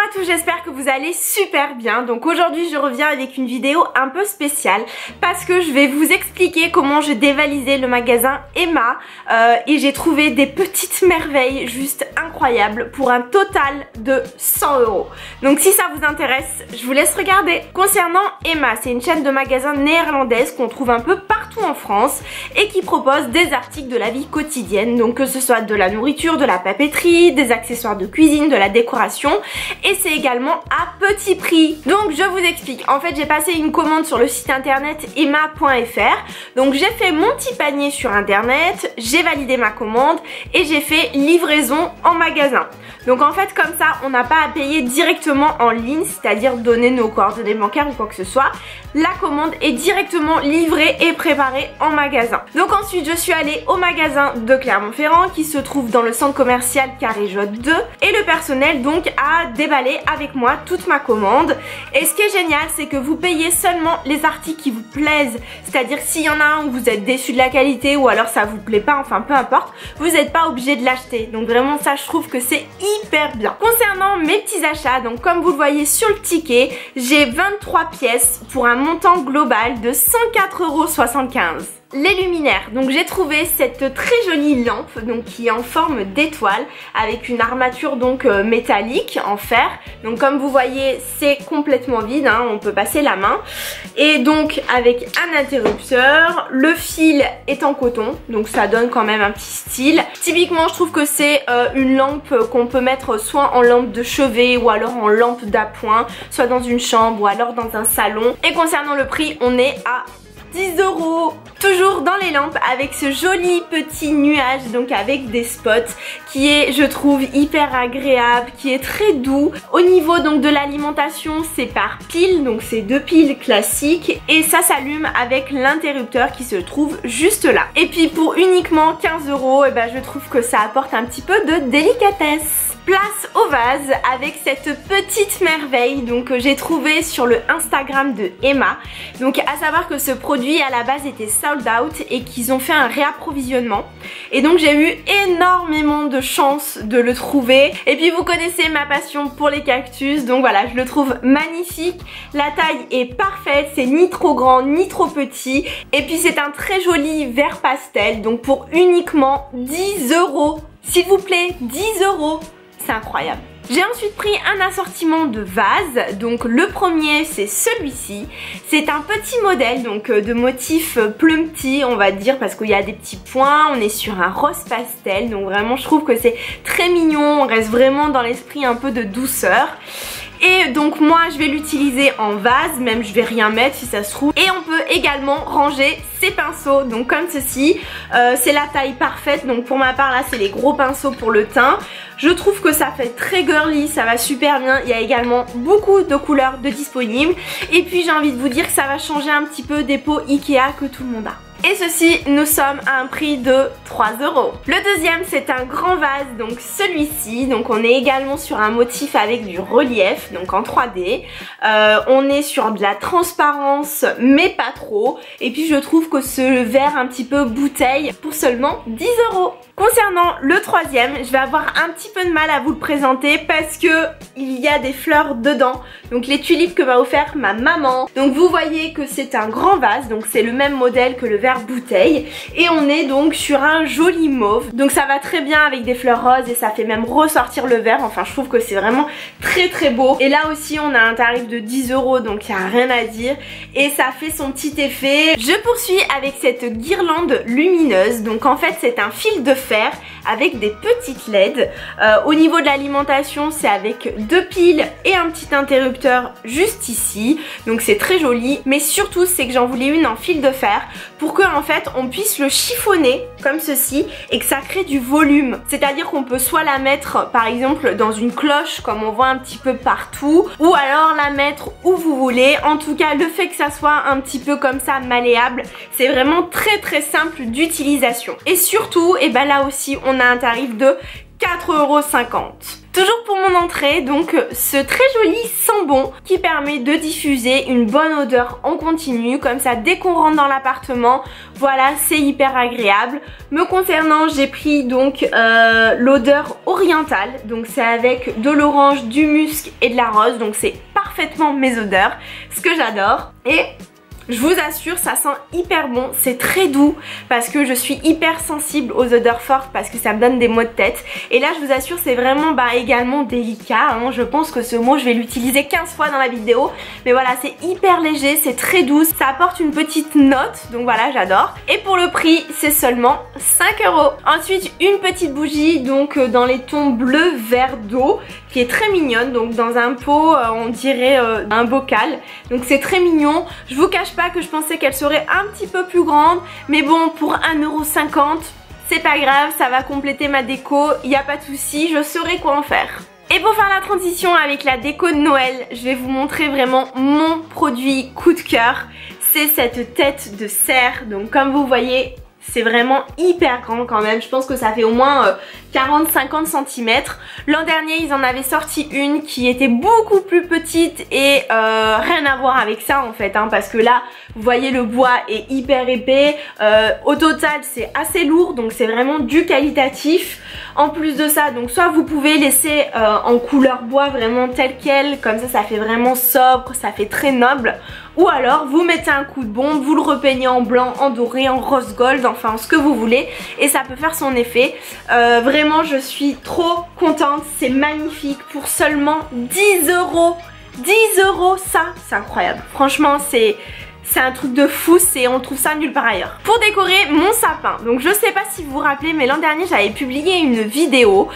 à tous, j'espère que vous allez super bien. Donc aujourd'hui je reviens avec une vidéo un peu spéciale parce que je vais vous expliquer comment j'ai dévalisé le magasin Emma et j'ai trouvé des petites merveilles juste incroyables pour un total de 100 €. Donc si ça vous intéresse, je vous laisse regarder. Concernant Emma, c'est une chaîne de magasins néerlandaise qu'on trouve un peu partout en France et qui propose des articles de la vie quotidienne, donc que ce soit de la nourriture, de la papeterie, des accessoires de cuisine, de la décoration, et c'est également à petit prix. Donc je vous explique, en fait j'ai passé une commande sur le site internet emma.fr, donc j'ai fait mon petit panier sur internet, j'ai validé ma commande et j'ai fait livraison en magasin. Donc en fait comme ça on n'a pas à payer directement en ligne, c'est-à-dire donner nos coordonnées bancaires ou quoi que ce soit. La commande est directement livrée et préparée en magasin. Donc ensuite je suis allée au magasin de Clermont-Ferrand qui se trouve dans le centre commercial Carré Jotte 2 et le personnel donc a déballé avec moi toute ma commande. Et ce qui est génial, c'est que vous payez seulement les articles qui vous plaisent, c'est-à-dire s'il y en a un où vous êtes déçu de la qualité ou alors ça vous plaît pas, enfin peu importe, vous n'êtes pas obligé de l'acheter. Donc vraiment ça je trouve que c'est hyper bien. Concernant mes petits achats, donc comme vous le voyez sur le ticket, j'ai 23 pièces pour un montant global de 104,75 €. Les luminaires, donc j'ai trouvé cette très jolie lampe donc qui est en forme d'étoile avec une armature donc métallique en fer. Donc comme vous voyez c'est complètement vide, hein, on peut passer la main. Et donc avec un interrupteur, le fil est en coton, donc ça donne quand même un petit style. Typiquement je trouve que c'est une lampe qu'on peut mettre soit en lampe de chevet ou alors en lampe d'appoint, soit dans une chambre ou alors dans un salon. Et concernant le prix, on est à 10 €. Toujours dans les lampes avec ce joli petit nuage donc avec des spots qui est je trouve hyper agréable, qui est très doux. Au niveau donc de l'alimentation c'est par pile, donc c'est 2 piles classiques et ça s'allume avec l'interrupteur qui se trouve juste là. Et puis pour uniquement 15 €, et ben je trouve que ça apporte un petit peu de délicatesse. Place au vase avec cette petite merveille donc que j'ai trouvé sur le Instagram de Emma. Donc à savoir que ce produit à la base était sold out et qu'ils ont fait un réapprovisionnement. Et donc j'ai eu énormément de chance de le trouver. Et puis vous connaissez ma passion pour les cactus, donc voilà, je le trouve magnifique. La taille est parfaite, c'est ni trop grand ni trop petit. Et puis c'est un très joli vert pastel, donc pour uniquement 10 €. S'il vous plaît, 10 €. C'est incroyable. J'ai ensuite pris un assortiment de vases, donc le premier c'est celui-ci, c'est un petit modèle donc de motif plumetis on va dire parce qu'il y a des petits points, on est sur un rose pastel donc vraiment je trouve que c'est très mignon, on reste vraiment dans l'esprit un peu de douceur. Et donc moi je vais l'utiliser en vase, même je vais rien mettre si ça se trouve. Et on peut également ranger ses pinceaux, donc comme ceci. C'est la taille parfaite, donc pour ma part là c'est les gros pinceaux pour le teint. Je trouve que ça fait très girly, ça va super bien. Il y a également beaucoup de couleurs de disponibles. Et puis j'ai envie de vous dire que ça va changer un petit peu des pots Ikea que tout le monde a. Et ceci, nous sommes à un prix de 3 €. Le deuxième, c'est un grand vase, donc celui-ci. Donc on est également sur un motif avec du relief, donc en 3D. On est sur de la transparence, mais pas trop. Et puis je trouve que ce verre un petit peu bouteille pour seulement 10 €. Concernant le troisième, je vais avoir un petit peu de mal à vous le présenter parce que il y a des fleurs dedans. Donc les tulipes que m'a offert ma maman. Donc vous voyez que c'est un grand vase, donc c'est le même modèle que le verre bouteille. Et on est donc sur un joli mauve. Donc ça va très bien avec des fleurs roses et ça fait même ressortir le verre. Enfin je trouve que c'est vraiment très très beau. Et là aussi on a un tarif de 10 €, donc il n'y a rien à dire. Et ça fait son petit effet. Je poursuis avec cette guirlande lumineuse. Donc en fait c'est un fil de fer avec des petites LED. Au niveau de l'alimentation c'est avec 2 piles et un petit interrupteur juste ici, donc c'est très joli. Mais surtout c'est que j'en voulais une en fil de fer pour que en fait on puisse le chiffonner comme ceci et que ça crée du volume, c'est à dire qu'on peut soit la mettre par exemple dans une cloche comme on voit un petit peu partout, ou alors la mettre où vous voulez. En tout cas le fait que ça soit un petit peu comme ça malléable, c'est vraiment très très simple d'utilisation. Et surtout et ben là aussi on a un tarif de 4,50 €. Toujours pour mon entrée, donc ce très joli sent bon qui permet de diffuser une bonne odeur en continu, comme ça dès qu'on rentre dans l'appartement, voilà, c'est hyper agréable. Me concernant, j'ai pris donc l'odeur orientale, donc c'est avec de l'orange, du musc et de la rose, donc c'est parfaitement mes odeurs, ce que j'adore. Et je vous assure, ça sent hyper bon, c'est très doux parce que je suis hyper sensible aux odeurs fortes parce que ça me donne des maux de tête. Et là, je vous assure, c'est vraiment également délicat, hein. Je pense que ce mot, je vais l'utiliser 15 fois dans la vidéo. Mais voilà, c'est hyper léger, c'est très doux, ça apporte une petite note, donc voilà, j'adore. Et pour le prix, c'est seulement 5 €. Ensuite, une petite bougie, donc dans les tons bleu, vert d'eau, qui est très mignonne, donc dans un pot, on dirait un bocal. Donc c'est très mignon. Je vous cache pas que je pensais qu'elle serait un petit peu plus grande, mais bon, pour 1,50 €, c'est pas grave, ça va compléter ma déco, il n'y a pas de souci, je saurai quoi en faire. Et pour faire la transition avec la déco de Noël, je vais vous montrer vraiment mon produit coup de cœur. C'est cette tête de cerf, donc comme vous voyez, c'est vraiment hyper grand quand même, je pense que ça fait au moins 40-50 cm. L'an dernier ils en avaient sorti une qui était beaucoup plus petite et rien à voir avec ça en fait, hein, parce que là vous voyez le bois est hyper épais, au total c'est assez lourd, donc c'est vraiment du qualitatif. En plus de ça, donc soit vous pouvez laisser en couleur bois vraiment tel quel, comme ça fait vraiment sobre, ça fait très noble. Ou alors vous mettez un coup de bombe, vous le repeignez en blanc, en doré, en rose gold, enfin ce que vous voulez, et ça peut faire son effet. Vraiment je suis trop contente, c'est magnifique pour seulement 10 €. 10 €, ça c'est incroyable. Franchement c'est un truc de fou, on trouve ça nulle part ailleurs. Pour décorer mon sapin, donc je sais pas si vous vous rappelez, mais l'an dernier j'avais publié une vidéo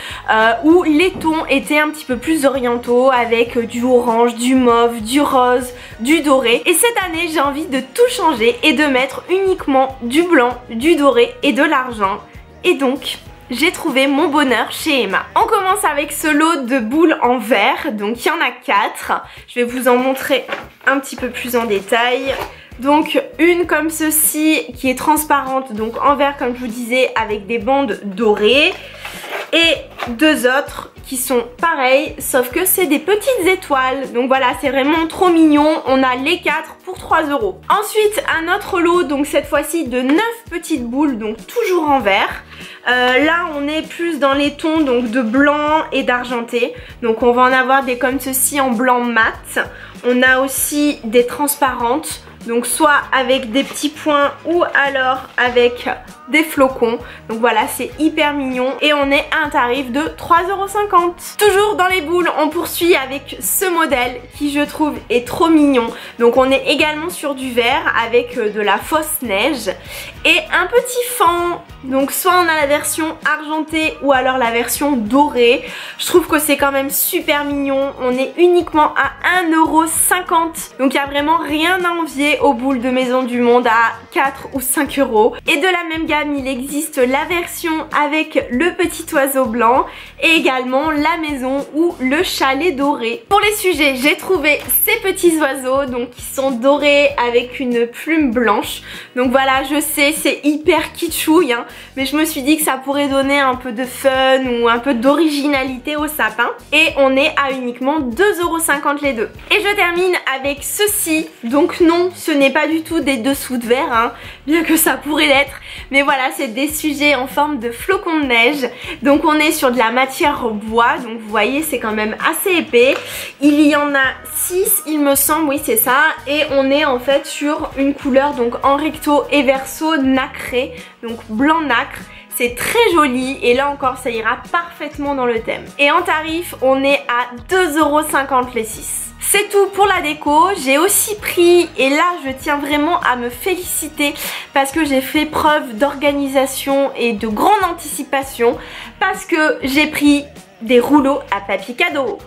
où les tons étaient un petit peu plus orientaux avec du orange, du mauve, du rose, du doré. Et cette année j'ai envie de tout changer et de mettre uniquement du blanc, du doré et de l'argent. Et donc j'ai trouvé mon bonheur chez Emma. On commence avec ce lot de boules en verre, donc il y en a 4. Je vais vous en montrer un petit peu plus en détail. Donc une comme ceci qui est transparente, donc en verre comme je vous disais avec des bandes dorées. Et 2 autres qui sont pareils, sauf que c'est des petites étoiles. Donc voilà, c'est vraiment trop mignon. On a les 4 pour 3 €. Ensuite, un autre lot, donc cette fois-ci de 9 petites boules, donc toujours en verre. Là, on est plus dans les tons donc de blanc et d'argenté. Donc on va en avoir des comme ceci en blanc mat. On a aussi des transparentes. Donc soit avec des petits points ou alors avec des flocons. Donc voilà, c'est hyper mignon et on est à un tarif de 3,50 €. Toujours dans les boules, on poursuit avec ce modèle qui je trouve est trop mignon. Donc on est également sur du verre avec de la fausse neige et un petit fan. Donc soit on a la version argentée ou alors la version dorée. Je trouve que c'est quand même super mignon. On est uniquement à 1,50 €. Donc il n'y a vraiment rien à envier aux boules de Maison du Monde à 4 ou 5 €. Et de la même gamme, il existe la version avec le petit oiseau blanc et également la maison ou le chalet doré. Pour les sujets, j'ai trouvé ces petits oiseaux donc qui sont dorés avec une plume blanche. Donc voilà, je sais, c'est hyper kitschouille, hein, mais je me suis dit que ça pourrait donner un peu de fun ou un peu d'originalité au sapin. Et on est à uniquement 2,50 € les deux. Et je termine avec ceci. Donc non, ce n'est pas du tout des dessous de verre, hein, bien que ça pourrait l'être. Mais voilà, c'est des sujets en forme de flocons de neige. Donc on est sur de la matière bois. Donc vous voyez, c'est quand même assez épais. Il y en a 6 il me semble, oui c'est ça. Et on est en fait sur une couleur donc en recto et verso nacré. Donc blanc nacre. C'est très joli et là encore ça ira parfaitement dans le thème. Et en tarif, on est à 2,50 € les 6. C'est tout pour la déco. J'ai aussi pris, et là je tiens vraiment à me féliciter parce que j'ai fait preuve d'organisation et de grande anticipation, parce que j'ai pris des rouleaux à papier cadeau.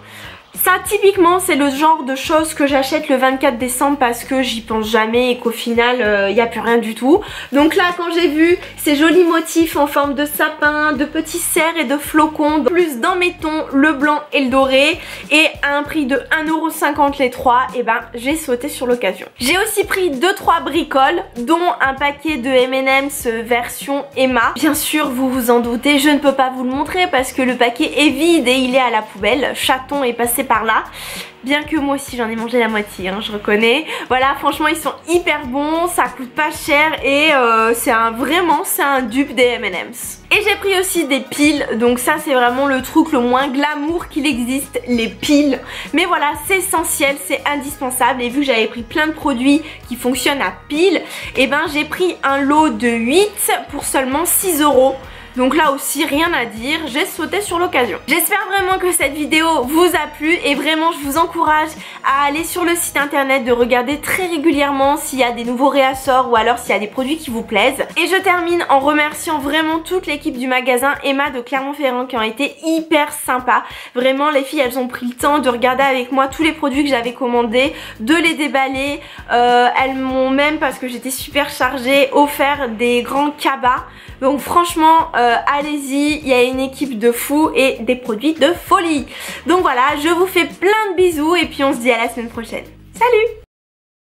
Ça typiquement c'est le genre de choses que j'achète le 24 décembre parce que j'y pense jamais et qu'au final il n'y a plus rien du tout. Donc là quand j'ai vu ces jolis motifs en forme de sapin, de petits cerfs et de flocons, plus dans mes tons, le blanc et le doré, et à un prix de 1,50€ les trois, et ben j'ai sauté sur l'occasion. J'ai aussi pris 2-3 bricoles dont un paquet de M&M's version Emma. Bien sûr vous vous en doutez, je ne peux pas vous le montrer parce que le paquet est vide et il est à la poubelle. Chaton est passé par là, bien que moi aussi j'en ai mangé la moitié, hein, je reconnais. Voilà, franchement ils sont hyper bons, ça coûte pas cher et c'est un dupe des M&M's. Et j'ai pris aussi des piles, donc ça c'est vraiment le truc le moins glamour qu'il existe, les piles. Mais voilà, c'est essentiel, c'est indispensable, et vu que j'avais pris plein de produits qui fonctionnent à pile, et ben j'ai pris un lot de 8 pour seulement 6€. Donc là aussi rien à dire, j'ai sauté sur l'occasion. J'espère vraiment que cette vidéo vous a plu et vraiment je vous encourage à aller sur le site internet, de regarder très régulièrement s'il y a des nouveaux réassorts ou alors s'il y a des produits qui vous plaisent. Et je termine en remerciant vraiment toute l'équipe du magasin Emma de Clermont-Ferrand qui ont été hyper sympas. Vraiment les filles elles ont pris le temps de regarder avec moi tous les produits que j'avais commandés, de les déballer. Elles m'ont même, parce que j'étais super chargée, offert des grands cabas. Donc franchement allez-y, il y a une équipe de fous et des produits de folie. Donc voilà, je vous fais plein de bisous et puis on se dit à la semaine prochaine. Salut!